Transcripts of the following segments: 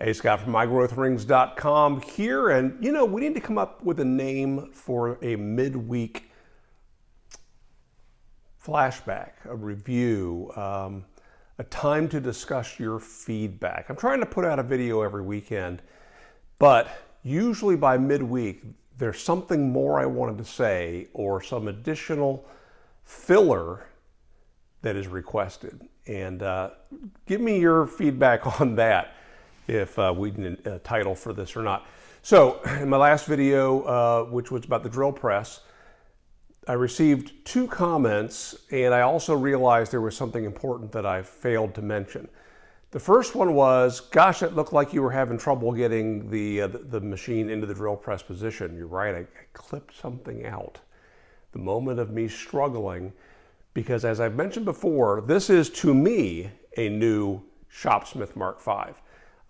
Hey, Scott from MyGrowthRings.com here, and you know, we need to come up with a name for a midweek flashback, a review, a time to discuss your feedback. I'm trying to put out a video every weekend, but usually by midweek, there's something more I wanted to say or some additional filler that is requested. And give me your feedback on that, if we need a title for this or not. So in my last video, which was about the drill press, I received 2 comments, and I also realized there was something important that I failed to mention. The first one was, gosh, it looked like you were having trouble getting the machine into the drill press position. You're right, I clipped something out. The moment of me struggling, because as I've mentioned before, this is to me a new Shopsmith Mark V.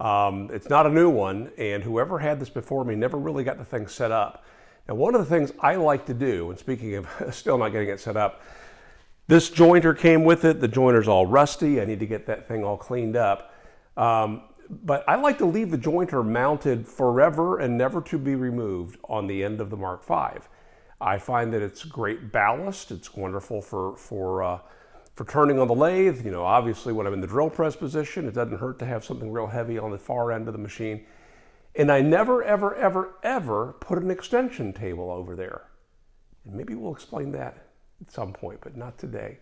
It's not a new one, and whoever had this before me never really got the thing set up. Now, one of the things I like to do, and speaking of still not getting it set up, this jointer came with it. The jointer's all rusty. I need to get that thing all cleaned up. But I like to leave the jointer mounted forever and never to be removed on the end of the Mark V. I find that it's great ballast. It's wonderful for turning on the lathe. You know, obviously when I'm in the drill press position, it doesn't hurt to have something real heavy on the far end of the machine. And I never, ever, ever, ever put an extension table over there. And maybe we'll explain that at some point, but not today.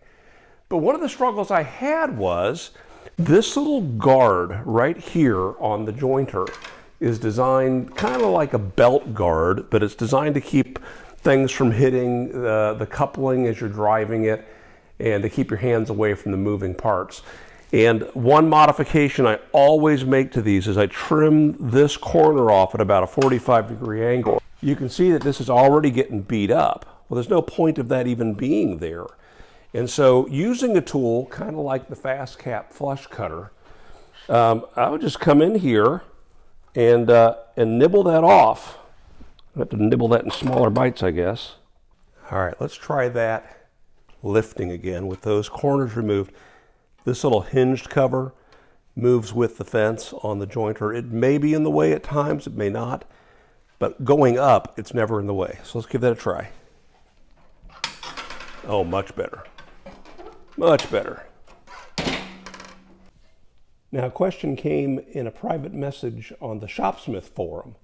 But one of the struggles I had was this little guard right here on the jointer is designed kind of like a belt guard, but it's designed to keep things from hitting the coupling as you're driving it, and to keep your hands away from the moving parts. And one modification I always make to these is I trim this corner off at about a 45-degree angle. You can see that this is already getting beat up. Well, there's no point of that even being there. And so using a tool, kind of like the fast cap flush cutter, I would just come in here and nibble that off. I have to nibble that in smaller bites, I guess. All right, let's try that lifting again with those corners removed. This little hinged cover moves with the fence on the jointer. It may be in the way at times, it may not, but going up, it's never in the way. So let's give that a try. Oh, much better. Much better. Now, a question came in a private message on the Shopsmith forum,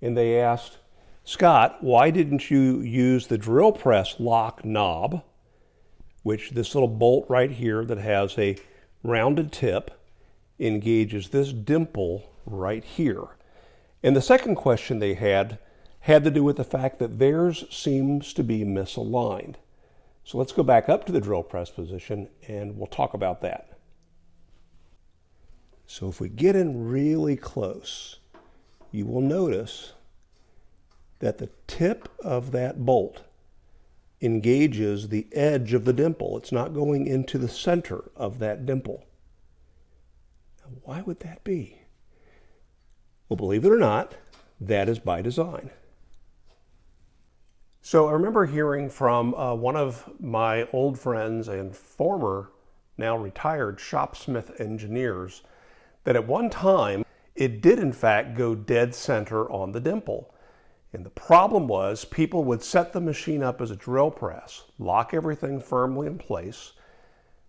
and they asked, Scott, why didn't you use the drill press lock knob, which this little bolt right here that has a rounded tip engages this dimple right here? And the second question they had to do with the fact that theirs seems to be misaligned. So let's go back up to the drill press position and we'll talk about that. So if we get in really close, you will notice that the tip of that bolt engages the edge of the dimple. It's not going into the center of that dimple. Now, why would that be? Well, believe it or not, that is by design. So I remember hearing from one of my old friends and former, now retired Shopsmith engineers that at one time it did in fact go dead center on the dimple. And the problem was people would set the machine up as a drill press, lock everything firmly in place,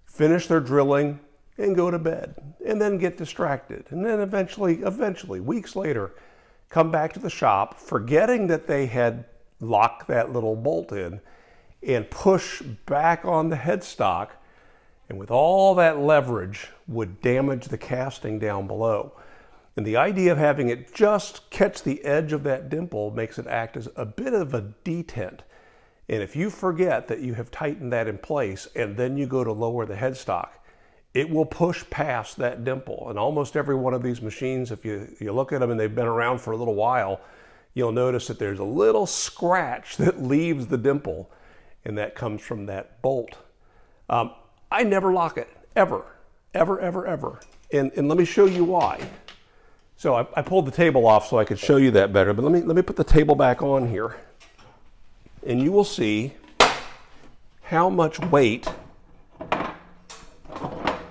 finish their drilling, and go to bed, and then get distracted. And then eventually, weeks later, come back to the shop, forgetting that they had locked that little bolt in, and push back on the headstock, and with all that leverage, would damage the casting down below. And the idea of having it just catch the edge of that dimple makes it act as a bit of a detent. And if you forget that you have tightened that in place and then you go to lower the headstock, it will push past that dimple. And almost every one of these machines, if you look at them and they've been around for a little while, you'll notice that there's a little scratch that leaves the dimple, and that comes from that bolt. I never lock it, ever, ever, ever, ever. And let me show you why. So I pulled the table off so I could show you that better, but let me put the table back on here, and you will see how much weight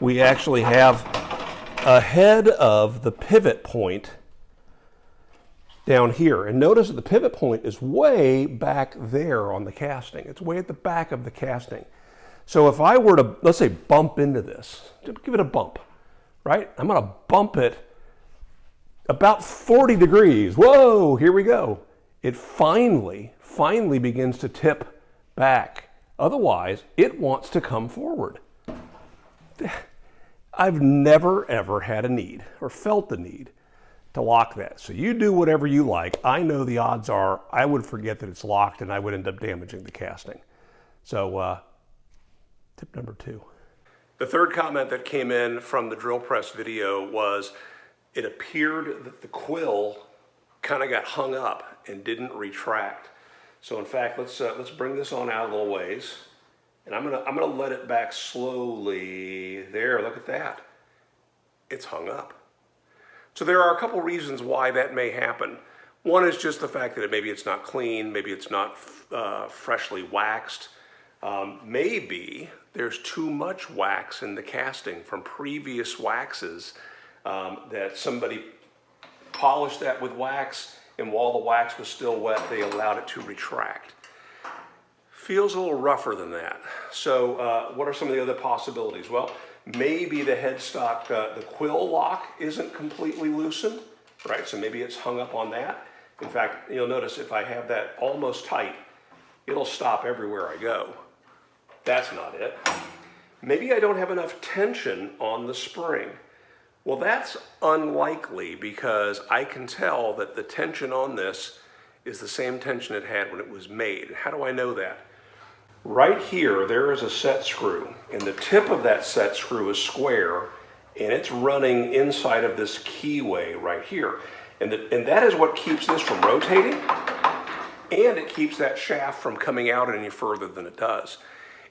we actually have ahead of the pivot point down here. And notice that the pivot point is way back there on the casting. It's way at the back of the casting. So if I were to, let's say, bump into this, give it a bump, right? I'm going to bump it about 40 degrees. Whoa, here we go. It finally begins to tip back. Otherwise, it wants to come forward. I've never, ever had a need or felt the need to lock that. So you do whatever you like. I know the odds are I would forget that it's locked and I would end up damaging the casting. So tip number 2. The third comment that came in from the drill press video was it appeared that the quill kind of got hung up and didn't retract. So in fact, let's bring this on out a little ways. And I'm gonna let it back slowly. There, look at that. It's hung up. So there are a couple reasons why that may happen. One is just the fact that maybe it's not clean, maybe it's not freshly waxed. Maybe there's too much wax in the casting from previous waxes that somebody polished that with wax, and while the wax was still wet, they allowed it to retract. Feels a little rougher than that. So what are some of the other possibilities? Well, maybe the headstock, the quill lock isn't completely loosened, right? So maybe it's hung up on that. In fact, you'll notice if I have that almost tight, it'll stop everywhere I go. That's not it. Maybe I don't have enough tension on the spring. Well, that's unlikely because I can tell that the tension on this is the same tension it had when it was made. How do I know that? Right here, there is a set screw, and the tip of that set screw is square, and it's running inside of this keyway right here. And that is what keeps this from rotating, and it keeps that shaft from coming out any further than it does.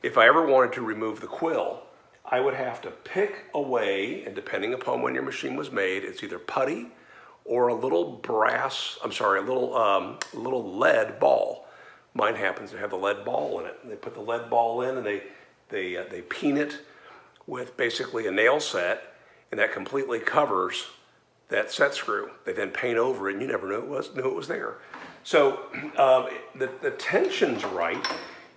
If I ever wanted to remove the quill, I would have to pick away, and depending upon when your machine was made, it's either putty or a little little lead ball. Mine happens to have the lead ball in it. They put the lead ball in and they peen it with basically a nail set, and that completely covers that set screw. They then paint over it, and you never knew it was there. So the tension's right.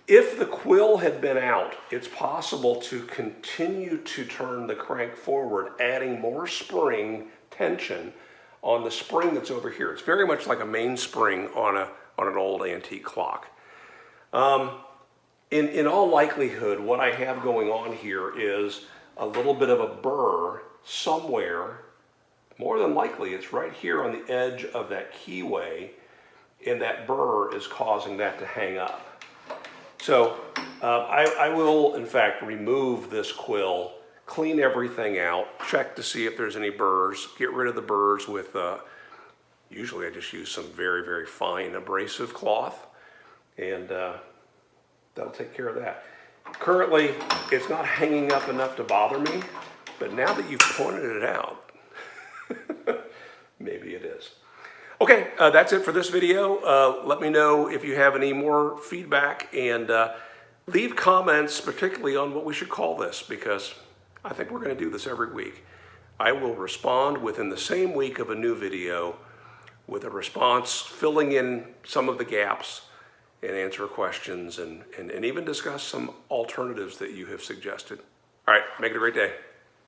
If the quill had been out, it's possible to continue to turn the crank forward, adding more spring tension on the spring that's over here. It's very much like a mainspring on an old antique clock. In all likelihood, what I have going on here is a little bit of a burr somewhere. More than likely, it's right here on the edge of that keyway, and that burr is causing that to hang up. So I will, in fact, remove this quill, clean everything out, check to see if there's any burrs, get rid of the burrs with, usually I just use some very, very fine abrasive cloth, and that'll take care of that. Currently, it's not hanging up enough to bother me, but now that you've pointed it out, maybe it is. Okay, that's it for this video. Let me know if you have any more feedback, and leave comments, particularly on what we should call this, because I think we're going to do this every week. I will respond within the same week of a new video with a response filling in some of the gaps and answer questions and even discuss some alternatives that you have suggested. All right, make it a great day.